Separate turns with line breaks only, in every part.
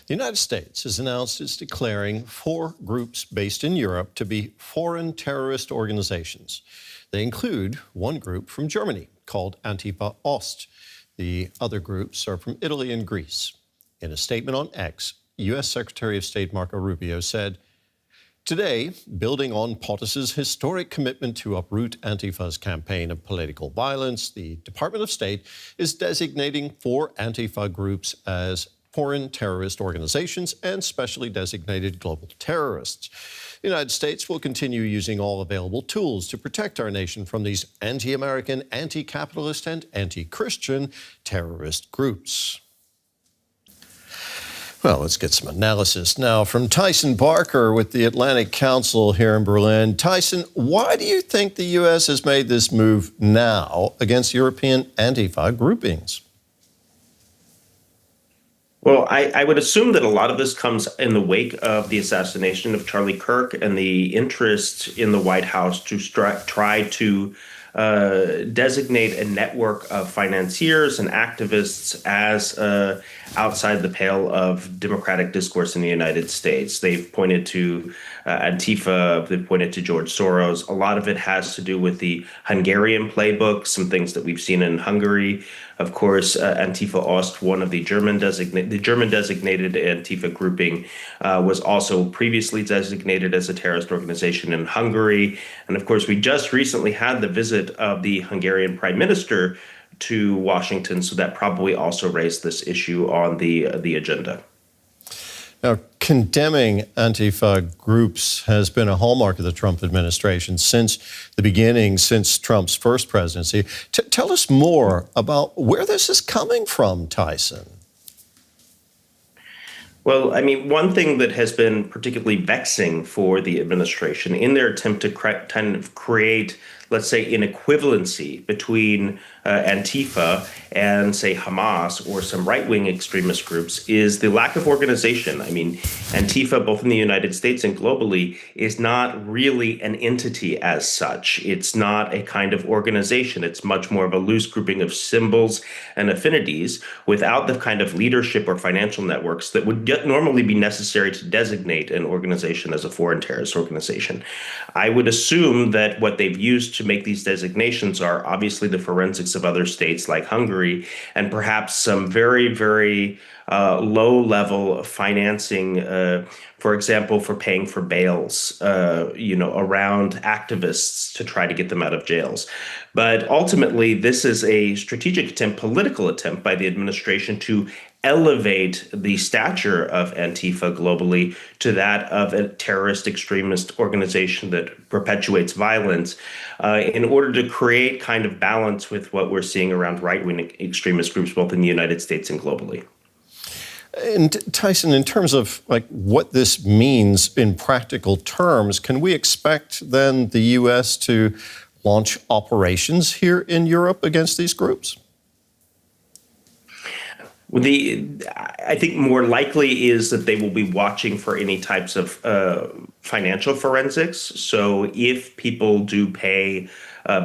The United States has announced it's declaring 4 groups based in Europe to be foreign terrorist organizations. They include one group from Germany called Antifa Ost. The other groups are from Italy and Greece. In a statement on X, U.S. Secretary of State Marco Rubio said, "Today, building on POTUS's historic commitment to uproot Antifa's campaign of political violence, the Department of State is designating 4 Antifa groups as foreign terrorist organizations and specially designated global terrorists. The United States will continue using all available tools to protect our nation from these anti-American, anti-capitalist, and anti-Christian terrorist groups." Well, let's get some analysis now from Tyson Barker with the Atlantic Council here in Berlin. Tyson, why do you think the U.S. has made this move now against European Antifa groupings?
Well, I would assume that a lot of this comes in the wake of the assassination of Charlie Kirk and the interest in the White House to try to designate a network of financiers and activists as outside the pale of democratic discourse in the United States. They've pointed to Antifa, they've pointed to George Soros. A lot of it has to do with the Hungarian playbook, some things that we've seen in Hungary. Of course, Antifa Ost, one of the German designated Antifa grouping, was also previously designated as a terrorist organization in Hungary. And of course, we just recently had the visit of the Hungarian Prime Minister to Washington, so that probably also raised this issue on the agenda.
Now, condemning Antifa groups has been a hallmark of the Trump administration since the beginning, since Trump's first presidency. Tell us more about where this is coming from, Tyson.
Well, I mean, one thing that has been particularly vexing for the administration in their attempt to kind of create, let's say, an equivalency between Antifa and, say, Hamas or some right-wing extremist groups is the lack of organization. I mean, Antifa, both in the United States and globally, is not really an entity as such. It's not a kind of organization. It's much more of a loose grouping of symbols and affinities without the kind of leadership or financial networks that would normally be necessary to designate an organization as a foreign terrorist organization. I would assume that what they've used to make these designations are obviously the forensics of other states like Hungary, and perhaps some very, very low-level financing, for example, for paying for bails, around activists to try to get them out of jails. But ultimately, this is a strategic attempt, political attempt by the administration to elevate the stature of Antifa globally to that of a terrorist extremist organization that perpetuates violence in order to create kind of balance with what we're seeing around right-wing extremist groups, both in the United States and globally.
And Tyson, in terms of what this means in practical terms, can we expect then the U.S. to launch operations here in Europe against these groups?
I think more likely is that they will be watching for any types of financial forensics. So if people do pay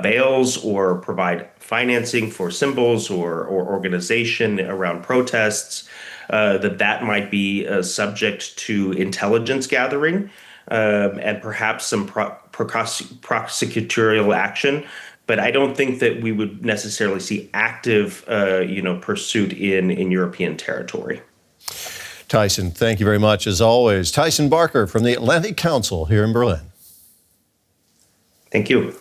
bails or provide financing for symbols or organization around protests, that might be subject to intelligence gathering and perhaps some prosecutorial action. But I don't think that we would necessarily see active, pursuit in European territory.
Tyson, thank you very much, as always. Tyson Barker from the Atlantic Council here in Berlin.
Thank you.